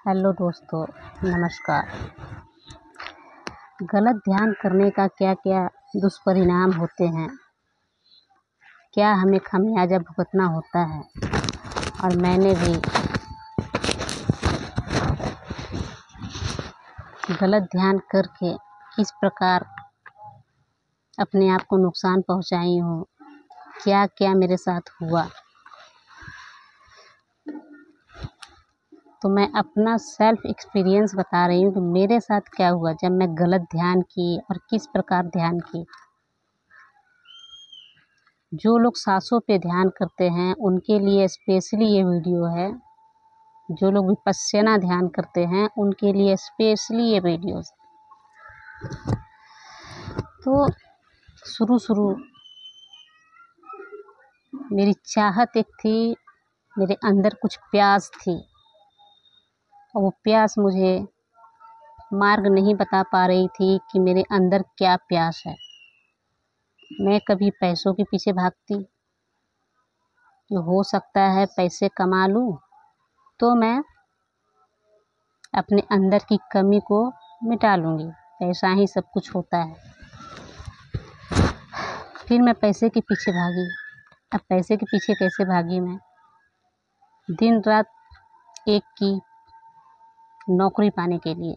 Hello दोस्तों, नमस्कार। गलत ध्यान करने का क्या क्या दुष्परिणाम होते हैं, क्या हमें खामियाजा भुगतना होता है। और मैंने भी गलत ध्यान करके किस प्रकार अपने आप को नुकसान पहुंचाई हूँ, क्या क्या मेरे साथ हुआ। तो मैं अपना सेल्फ एक्सपीरियंस बता रही हूँ कि मेरे साथ क्या हुआ जब मैं गलत ध्यान की और किस प्रकार ध्यान की। जो लोग सांसों पे ध्यान करते हैं उनके लिए स्पेशली ये वीडियो है। जो लोग विपश्यना ध्यान करते हैं उनके लिए स्पेशली ये वीडियो। तो शुरू मेरी चाहत एक थी, मेरे अंदर कुछ प्यास थी और वो प्यास मुझे मार्ग नहीं बता पा रही थी कि मेरे अंदर क्या प्यास है। मैं कभी पैसों के पीछे भागती कि हो सकता है पैसे कमा लूँ तो मैं अपने अंदर की कमी को मिटा लूँगी, पैसा ही सब कुछ होता है। फिर मैं पैसे के पीछे भागी। अब पैसे के पीछे कैसे भागी मैं? दिन रात एक की नौकरी पाने के लिए।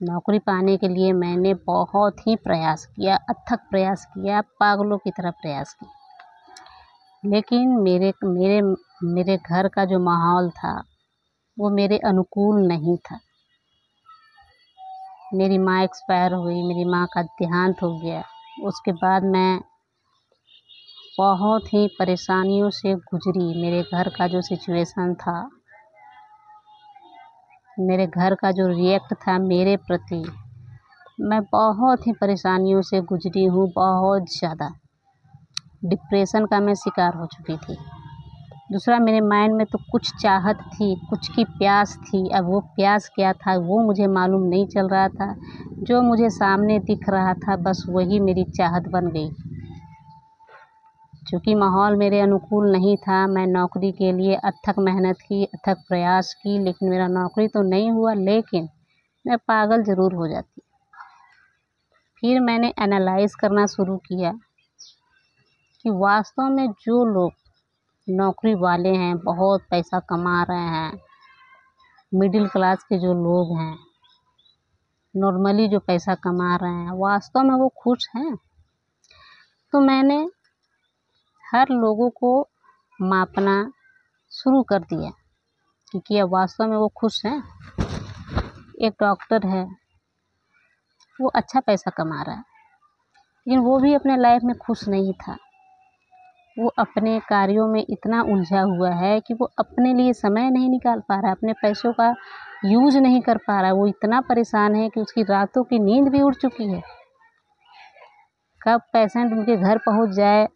नौकरी पाने के लिए मैंने बहुत ही प्रयास किया, अथक प्रयास किया, पागलों की तरह प्रयास किया। लेकिन मेरे घर का जो माहौल था वो मेरे अनुकूल नहीं था। मेरी माँ एक्सपायर हुई, मेरी माँ का देहांत हो गया। उसके बाद मैं बहुत ही परेशानियों से गुजरी। मेरे घर का जो सिचुएशन था, मेरे घर का जो रिएक्ट था मेरे प्रति, मैं बहुत ही परेशानियों से गुजरी हूँ। बहुत ज़्यादा डिप्रेशन का मैं शिकार हो चुकी थी। दूसरा, मेरे माइंड में तो कुछ चाहत थी, कुछ की प्यास थी। अब वो प्यास क्या था वो मुझे मालूम नहीं चल रहा था। जो मुझे सामने दिख रहा था बस वही मेरी चाहत बन गई। चूँकि माहौल मेरे अनुकूल नहीं था, मैं नौकरी के लिए अथक मेहनत की, अथक प्रयास की, लेकिन मेरा नौकरी तो नहीं हुआ, लेकिन मैं पागल ज़रूर हो जाती। फिर मैंने एनालाइज़ करना शुरू किया कि वास्तव में जो लोग नौकरी वाले हैं, बहुत पैसा कमा रहे हैं, मिडिल क्लास के जो लोग हैं, नॉर्मली जो पैसा कमा रहे हैं, वास्तव में वो खुश हैं? तो मैंने हर लोगों को मापना शुरू कर दिया कि क्या वास्तव में वो खुश हैं। एक डॉक्टर है, वो अच्छा पैसा कमा रहा है, लेकिन वो भी अपने लाइफ में खुश नहीं था। वो अपने कार्यों में इतना उलझा हुआ है कि वो अपने लिए समय नहीं निकाल पा रहा है, अपने पैसों का यूज नहीं कर पा रहा है। वो इतना परेशान है कि उसकी रातों की नींद भी उड़ चुकी है। कब पेशेंट उनके घर पहुंच जाए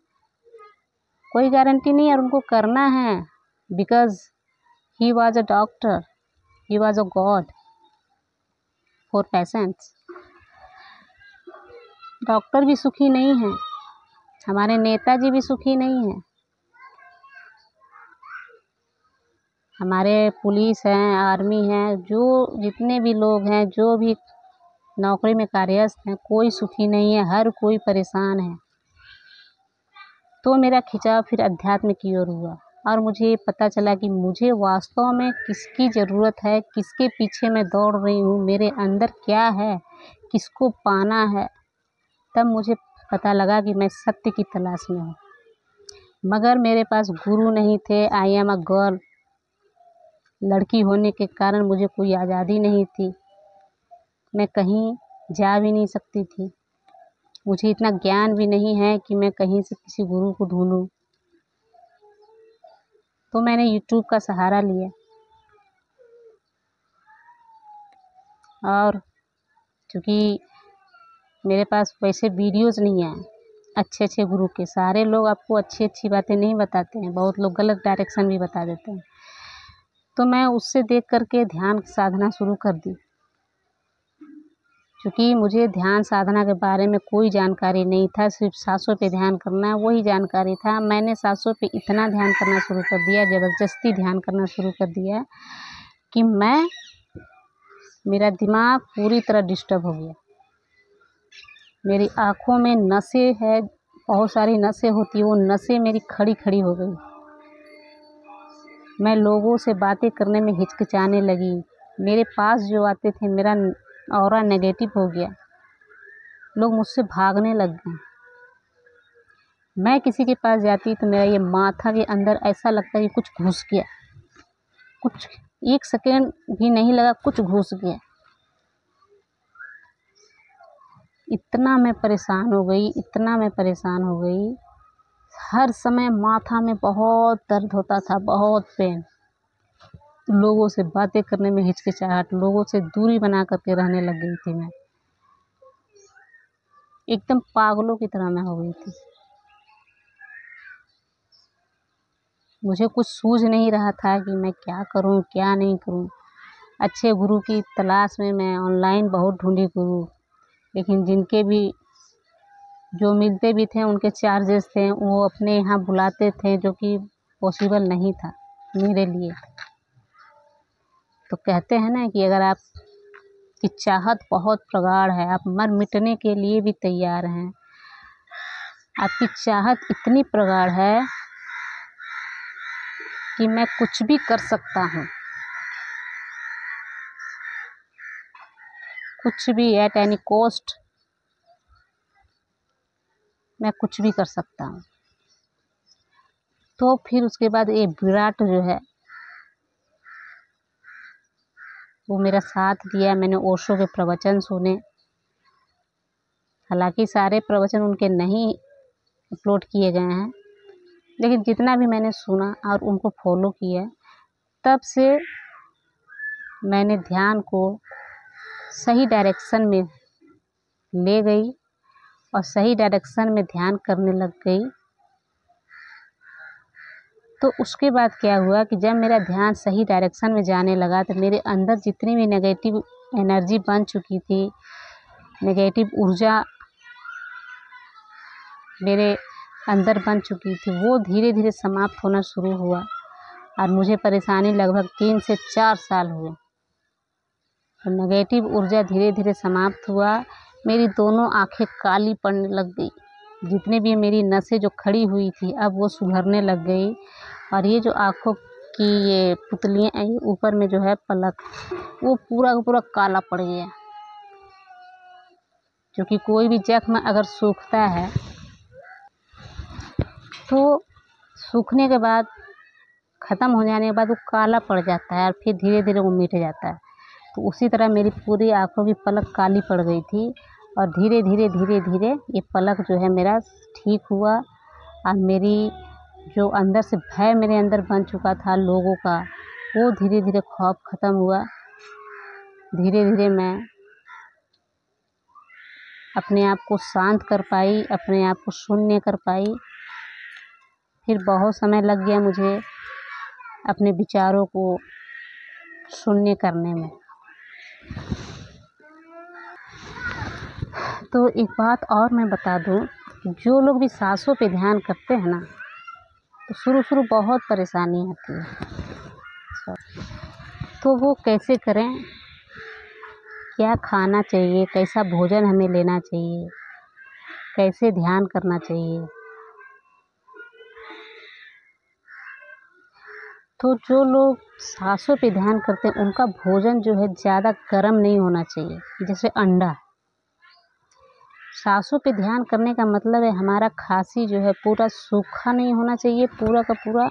कोई गारंटी नहीं, और उनको करना है because he was a doctor, he was a God for patients. Doctor भी सुखी नहीं है, हमारे नेताजी भी सुखी नहीं हैं, हमारे पुलिस हैं, आर्मी हैं, जो जितने भी लोग हैं, जो भी नौकरी में कार्यस्थ हैं, कोई सुखी नहीं है, हर कोई परेशान है। तो मेरा खिंचाव फिर अध्यात्म की ओर हुआ और मुझे पता चला कि मुझे वास्तव में किसकी ज़रूरत है, किसके पीछे मैं दौड़ रही हूँ, मेरे अंदर क्या है, किसको पाना है। तब मुझे पता लगा कि मैं सत्य की तलाश में हूँ। मगर मेरे पास गुरु नहीं थे। आई एम अ गर्ल, लड़की होने के कारण मुझे कोई आज़ादी नहीं थी, मैं कहीं जा भी नहीं सकती थी। मुझे इतना ज्ञान भी नहीं है कि मैं कहीं से किसी गुरु को ढूंढूं। तो मैंने यूट्यूब का सहारा लिया और क्योंकि मेरे पास वैसे वीडियोज़ नहीं हैं अच्छे गुरु के। सारे लोग आपको अच्छी बातें नहीं बताते हैं, बहुत लोग गलत डायरेक्शन भी बता देते हैं। तो मैं उससे देख करके ध्यान साधना शुरू कर दी। क्योंकि मुझे ध्यान साधना के बारे में कोई जानकारी नहीं था, सिर्फ सांसों पे ध्यान करना है वही जानकारी था। मैंने सांसों पे इतना ध्यान करना शुरू कर दिया, ज़बरदस्ती ध्यान करना शुरू कर दिया कि मेरा दिमाग पूरी तरह डिस्टर्ब हो गया। मेरी आँखों में नसें है, बहुत सारी नसें होती है, वो नसें मेरी खड़ी खड़ी हो गई। मैं लोगों से बातें करने में हिचकिचाने लगी। मेरे पास जो आते थे मेरा ऑरा नेगेटिव हो गया, लोग मुझसे भागने लग गए। मैं किसी के पास जाती तो मेरा ये माथा के अंदर ऐसा लगता कि कुछ घुस गया, कुछ 1 सेकेंड भी नहीं लगा, कुछ घुस गया। इतना मैं परेशान हो गई, इतना मैं परेशान हो गई। हर समय माथा में बहुत दर्द होता था, बहुत पेन। लोगों से बातें करने में हिचकिचाहट, लोगों से दूरी बना करके रहने लग गई थी। मैं एकदम पागलों की तरह मैं हो गई थी। मुझे कुछ सूझ नहीं रहा था कि मैं क्या करूं, क्या नहीं करूं। अच्छे गुरु की तलाश में मैं ऑनलाइन बहुत ढूंढी गुरु, लेकिन जिनके भी जो मिलते भी थे उनके चार्जेस थे, वो अपने यहाँ बुलाते थे, जो कि पॉसिबल नहीं था मेरे लिए। तो कहते हैं ना कि अगर आपकी चाहत बहुत प्रगाढ़ है, आप मर मिटने के लिए भी तैयार हैं, आपकी चाहत इतनी प्रगाढ़ है कि मैं कुछ भी कर सकता हूँ, कुछ भी, एट एनी कॉस्ट मैं कुछ भी कर सकता हूँ। तो फिर उसके बाद ये विराट जो है वो मेरा साथ दिया। मैंने ओशो के प्रवचन सुने, हालांकि सारे प्रवचन उनके नहीं अपलोड किए गए हैं, लेकिन जितना भी मैंने सुना और उनको फॉलो किया, तब से मैंने ध्यान को सही डायरेक्शन में ले गई और सही डायरेक्शन में ध्यान करने लग गई। तो उसके बाद क्या हुआ कि जब मेरा ध्यान सही डायरेक्शन में जाने लगा तो मेरे अंदर जितनी भी नेगेटिव एनर्जी बन चुकी थी, नेगेटिव ऊर्जा मेरे अंदर बन चुकी थी, वो धीरे धीरे समाप्त होना शुरू हुआ। और मुझे परेशानी लगभग 3 से 4 साल हुए। तो नेगेटिव ऊर्जा धीरे धीरे समाप्त हुआ। मेरी दोनों आंखें काली पड़ने लग गई, जितने भी मेरी नसें जो खड़ी हुई थी अब वो सुधरने लग गई। और ये जो आँखों की ये पुतलियाँ ऊपर में जो है पलक, वो पूरा का पूरा काला पड़ गया। क्योंकि कोई भी जख्म अगर सूखता है तो सूखने के बाद, ख़त्म हो जाने के बाद वो काला पड़ जाता है और फिर धीरे धीरे वो मिट जाता है। तो उसी तरह मेरी पूरी आँखों की पलक काली पड़ गई थी और धीरे धीरे धीरे धीरे ये पलक जो है मेरा ठीक हुआ। और मेरी जो अंदर से भय मेरे अंदर बन चुका था लोगों का, वो धीरे धीरे खौफ ख़त्म हुआ। धीरे धीरे मैं अपने आप को शांत कर पाई, अपने आप को शून्य कर पाई। फिर बहुत समय लग गया मुझे अपने विचारों को शून्य करने में। तो एक बात और मैं बता दूं, जो लोग भी सांसों पे ध्यान करते हैं ना, तो शुरू बहुत परेशानी आती है। तो वो कैसे करें, क्या खाना चाहिए, कैसा भोजन हमें लेना चाहिए, कैसे ध्यान करना चाहिए। तो जो लोग सांसों पे ध्यान करते हैं उनका भोजन जो है ज़्यादा गर्म नहीं होना चाहिए। जैसे अंडा, सांसों पे ध्यान करने का मतलब है हमारा खांसी जो है पूरा सूखा नहीं होना चाहिए, पूरा का पूरा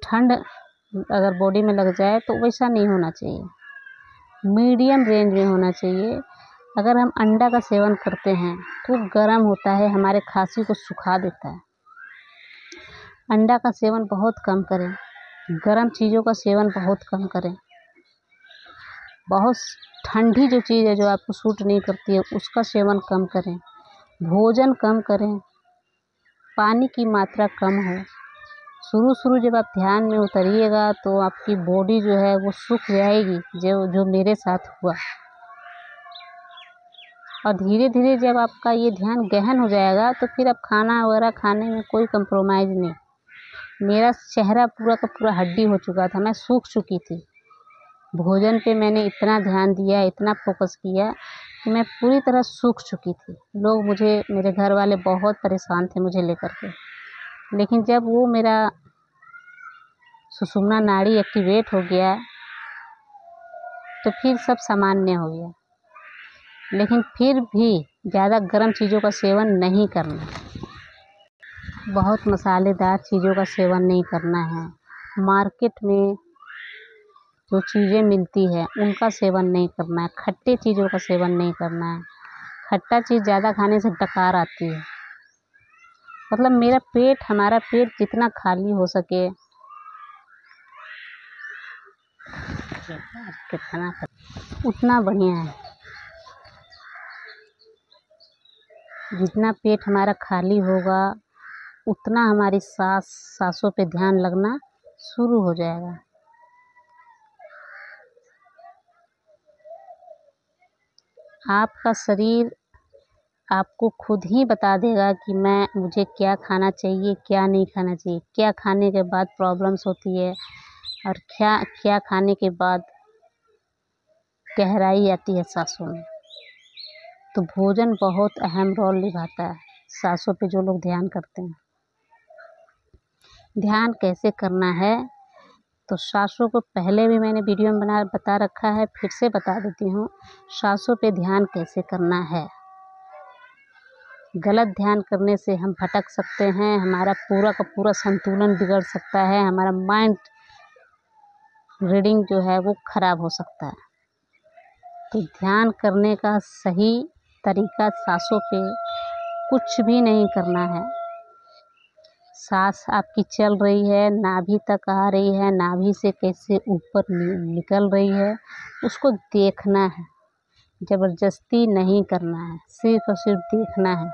ठंड अगर बॉडी में लग जाए तो वैसा नहीं होना चाहिए, मीडियम रेंज में होना चाहिए। अगर हम अंडा का सेवन करते हैं तो गर्म होता है, हमारे खांसी को सुखा देता है। अंडा का सेवन बहुत कम करें, गर्म चीज़ों का सेवन बहुत कम करें। बहुत ठंडी जो चीज़ है जो आपको सूट नहीं करती है उसका सेवन कम करें। भोजन कम करें, पानी की मात्रा कम हो, शुरू शुरू जब आप ध्यान में उतरिएगा तो आपकी बॉडी जो है वो सूख जाएगी, जो मेरे साथ हुआ। और धीरे धीरे जब आपका ये ध्यान गहन हो जाएगा तो फिर आप खाना वगैरह खाने में कोई कंप्रोमाइज़ नहीं। मेरा चेहरा पूरा का पूरा हड्डी हो चुका था, मैं सूख चुकी थी। भोजन पे मैंने इतना ध्यान दिया, इतना फोकस किया कि मैं पूरी तरह सूख चुकी थी। लोग मेरे घर वाले बहुत परेशान थे मुझे लेकर के। लेकिन जब वो मेरा सुषुम्ना नाड़ी एक्टिवेट हो गया तो फिर सब सामान्य हो गया। लेकिन फिर भी ज़्यादा गर्म चीज़ों का सेवन नहीं करना, बहुत मसालेदार चीज़ों का सेवन नहीं करना है। मार्केट में जो चीज़ें मिलती है उनका सेवन नहीं करना है। खट्टे चीज़ों का सेवन नहीं करना है। खट्टा चीज़ ज़्यादा खाने से डकार आती है। मतलब हमारा पेट जितना खाली हो सके, उतना बढ़िया है। जितना पेट हमारा खाली होगा उतना हमारी सांसों पे ध्यान लगना शुरू हो जाएगा। आपका शरीर आपको खुद ही बता देगा कि मुझे क्या खाना चाहिए, क्या नहीं खाना चाहिए, क्या खाने के बाद प्रॉब्लम्स होती है और क्या खाने के बाद गहराई आती है सांसों में। तो भोजन बहुत अहम रोल निभाता है सांसों पे जो लोग ध्यान करते हैं। ध्यान कैसे करना है तो सांसों को पहले भी मैंने वीडियो में बता रखा है, फिर से बता देती हूँ। सांसों पे ध्यान कैसे करना है। गलत ध्यान करने से हम भटक सकते हैं, हमारा पूरा का पूरा संतुलन बिगड़ सकता है, हमारा माइंड रीडिंग जो है वो खराब हो सकता है। तो ध्यान करने का सही तरीका सांसों पे कुछ भी नहीं करना है। सांस आपकी चल रही है, नाभि तक आ रही है, नाभि से कैसे ऊपर निकल रही है उसको देखना है। ज़बरदस्ती नहीं करना है, सिर्फ और सिर्फ देखना है।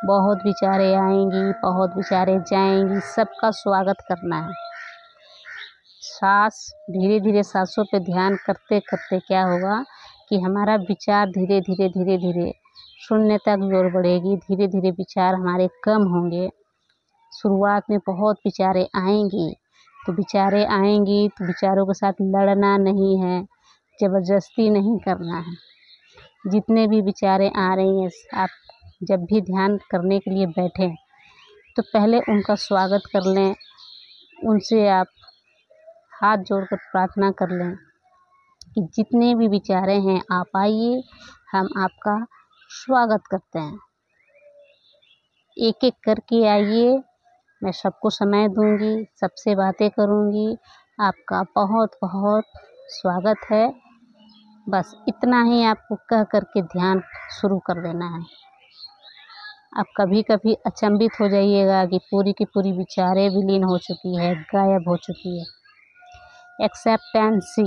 बहुत विचारें आएंगी, बहुत विचारें जाएंगी, सबका स्वागत करना है। सांस धीरे धीरे सांसों पे ध्यान करते करते क्या होगा कि हमारा विचार धीरे धीरे शून्य तक की ओर बढ़ेगी। धीरे धीरे विचार हमारे कम होंगे। शुरुआत में बहुत विचारें आएंगी, तो विचारों के साथ लड़ना नहीं है, ज़बरदस्ती नहीं करना है। जितने भी विचारें आ रही हैं, आप जब भी ध्यान करने के लिए बैठें तो पहले उनका स्वागत कर लें, उनसे आप हाथ जोड़कर प्रार्थना कर लें कि जितने भी विचारें हैं आप आइए, हम आपका स्वागत करते हैं। एक एक करके आइए, मैं सबको समय दूंगी, सबसे बातें करूंगी। आपका बहुत बहुत स्वागत है। बस इतना ही आपको कह करके ध्यान शुरू कर देना है। आप कभी कभी अचंभित हो जाइएगा कि पूरी की पूरी विचारें विलीन हो चुकी है, गायब हो चुकी है। एक्सेप्टेंसी,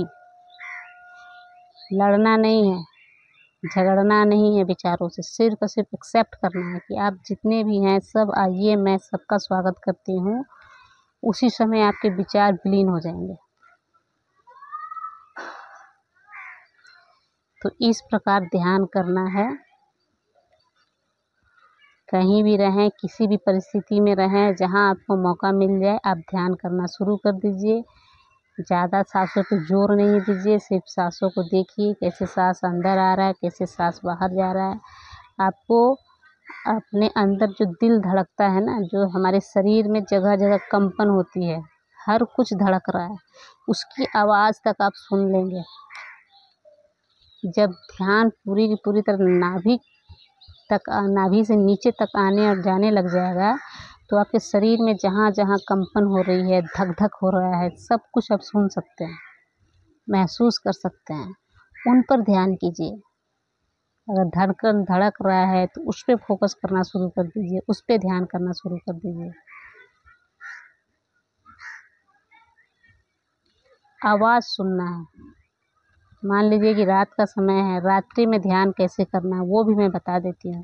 लड़ना नहीं है, झगड़ना नहीं है विचारों से, सिर्फ और सिर्फ एक्सेप्ट करना है कि आप जितने भी हैं सब आइए, मैं सबका स्वागत करती हूँ। उसी समय आपके विचार विलीन हो जाएंगे। तो इस प्रकार ध्यान करना है। कहीं भी रहें, किसी भी परिस्थिति में रहें, जहाँ आपको मौका मिल जाए आप ध्यान करना शुरू कर दीजिए। ज़्यादा सांसों पे जोर नहीं दीजिए, सिर्फ सांसों को देखिए, कैसे सांस अंदर आ रहा है, कैसे सांस बाहर जा रहा है। आपको अपने अंदर जो दिल धड़कता है ना, जो हमारे शरीर में जगह जगह कंपन होती है, हर कुछ धड़क रहा है, उसकी आवाज़ तक आप सुन लेंगे। जब ध्यान पूरी की पूरी तरह नाभि से नीचे तक आने और जाने लग जाएगा तो आपके शरीर में जहाँ जहाँ कंपन हो रही है, धक धक हो रहा है, सब कुछ आप सुन सकते हैं, महसूस कर सकते हैं। उन पर ध्यान कीजिए। अगर धड़कन धड़क रहा है तो उस पर फोकस करना शुरू कर दीजिए, उस पर ध्यान करना शुरू कर दीजिए। आवाज़ सुनना है। मान लीजिए कि रात का समय है, रात्रि में ध्यान कैसे करना है वो भी मैं बता देती हूँ।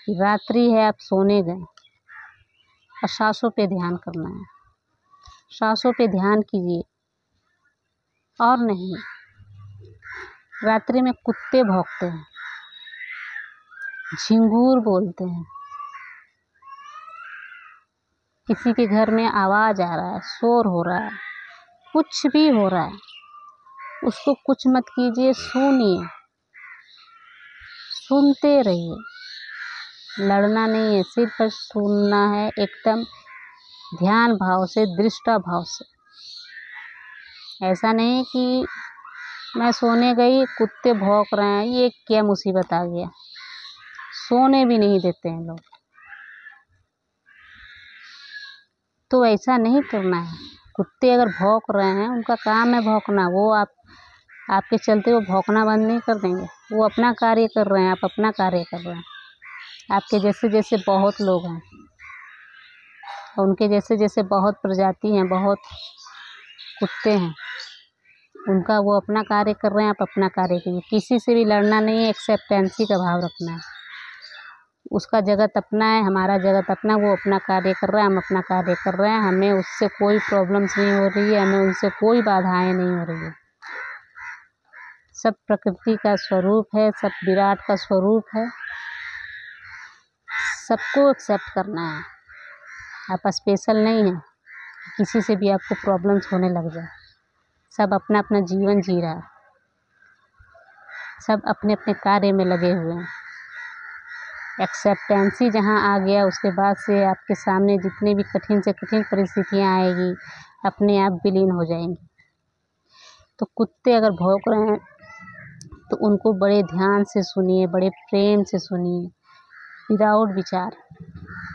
कि रात्रि है, आप सोने गए और सांसों पे ध्यान करना है। सांसों पे ध्यान कीजिए। और नहीं, रात्रि में कुत्ते भौंकते हैं, झिंगूर बोलते हैं, किसी के घर में आवाज़ आ रहा है, शोर हो रहा है, कुछ भी हो रहा है, उसको कुछ मत कीजिए, सुनिए, सुनते रहिए। लड़ना नहीं है, सिर्फ सुनना है, एकदम ध्यान भाव से, दृष्टा भाव से। ऐसा नहीं कि मैं सोने गई कुत्ते भौंक रहे हैं, ये क्या मुसीबत आ गया। सोने भी नहीं देते हैं लोग। तो ऐसा नहीं करना है। कुत्ते अगर भौंक रहे हैं, उनका काम है भौंकना, वो आपके चलते वो भौंकना बंद नहीं कर देंगे। वो अपना कार्य कर रहे हैं, आप अपना कार्य कर रहे हैं। आपके जैसे जैसे बहुत लोग हैं, उनके जैसे जैसे बहुत प्रजाति हैं, बहुत कुत्ते हैं, उनका वो अपना कार्य कर रहे हैं, आप अपना कार्य कीजिए। किसी से भी लड़ना नहीं है, एक्सेप्टेंसी का भाव रखना है। उसका जगत अपना है, हमारा जगत अपना, वो अपना कार्य कर रहा है, हम अपना कार्य कर रहे हैं। हमें उससे कोई प्रॉब्लम्स नहीं हो रही है, हमें उनसे कोई बाधाएं नहीं हो रही है। सब प्रकृति का स्वरूप है, सब विराट का स्वरूप है। सबको एक्सेप्ट करना है। आप स्पेशल नहीं हैं, किसी से भी आपको प्रॉब्लम्स होने लग जाए। सब अपना अपना जीवन जी रहा है, सब अपने अपने कार्य में लगे हुए हैं। एक्सेप्टेंसी जहाँ आ गया, उसके बाद से आपके सामने जितनी भी कठिन से कठिन परिस्थितियाँ आएगी, अपने आप विलीन हो जाएंगी। तो कुत्ते अगर भौंक रहे हैं तो उनको बड़े ध्यान से सुनिए, बड़े प्रेम से सुनिए, विदाउट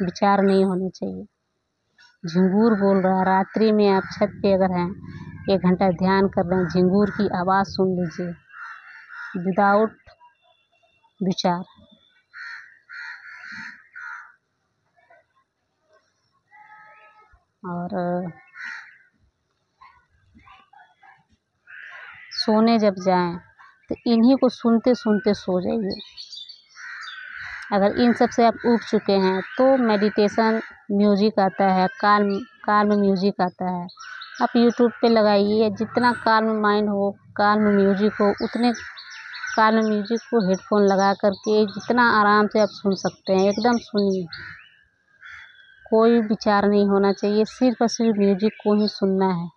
विचार नहीं होने चाहिए। झिंगूर बोल रहा है, रात्रि में आप छत पे अगर हैं, 1 घंटा ध्यान कर रहे हैं, झिंगूर की आवाज़ सुन लीजिए, विदाउट विचार। और सोने जब जाएं तो इन्हीं को सुनते सुनते सो जाइए। अगर इन सब से आप ऊब चुके हैं तो मेडिटेशन म्यूजिक आता है, काल्म म्यूजिक आता है, आप यूट्यूब पे लगाइए। जितना काल्म माइंड हो, काल्म म्यूजिक हो, उतने काल्म म्यूजिक को हेडफोन लगा करके जितना आराम से आप सुन सकते हैं, एकदम सुनिए। कोई विचार नहीं होना चाहिए, सिर्फ और सिर्फ म्यूजिक को ही सुनना है,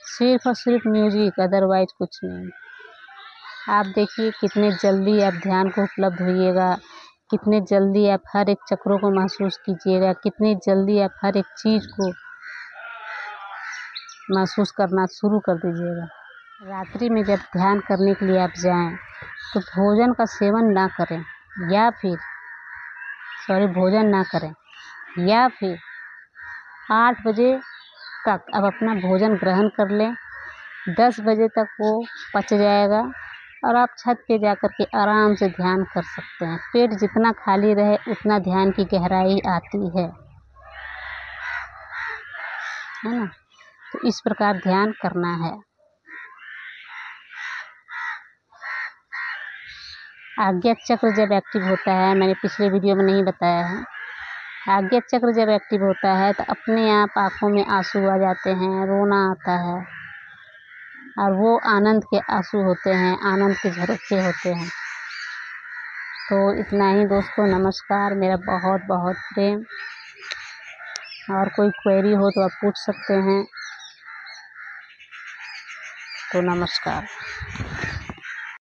सिर्फ और सिर्फ म्यूजिक, अदरवाइज कुछ नहीं। आप देखिए कितने जल्दी आप ध्यान को उपलब्ध होइएगा, कितने जल्दी आप हर एक चक्रों को महसूस कीजिएगा, कितनी जल्दी आप हर एक चीज़ को महसूस करना शुरू कर दीजिएगा। रात्रि में जब ध्यान करने के लिए आप जाएं तो भोजन का सेवन ना करें, या फिर भोजन ना करें, या फिर 8 बजे तक अब अपना भोजन ग्रहण कर लें। 10 बजे तक वो पच जाएगा और आप छत पे जा कर के आराम से ध्यान कर सकते हैं। पेट जितना खाली रहे उतना ध्यान की गहराई आती है ना। तो इस प्रकार ध्यान करना है। आज्ञा चक्र जब एक्टिव होता है, मैंने पिछले वीडियो में नहीं बताया है, आज्ञा चक्र जब एक्टिव होता है तो अपने आप आँखों में आंसू आ जाते हैं, रोना आता है, और वो आनंद के आंसू होते हैं, आनंद के झरोखे होते हैं। तो इतना ही दोस्तों, नमस्कार, मेरा बहुत बहुत प्रेम। और कोई क्वेरी हो तो आप पूछ सकते हैं। तो नमस्कार।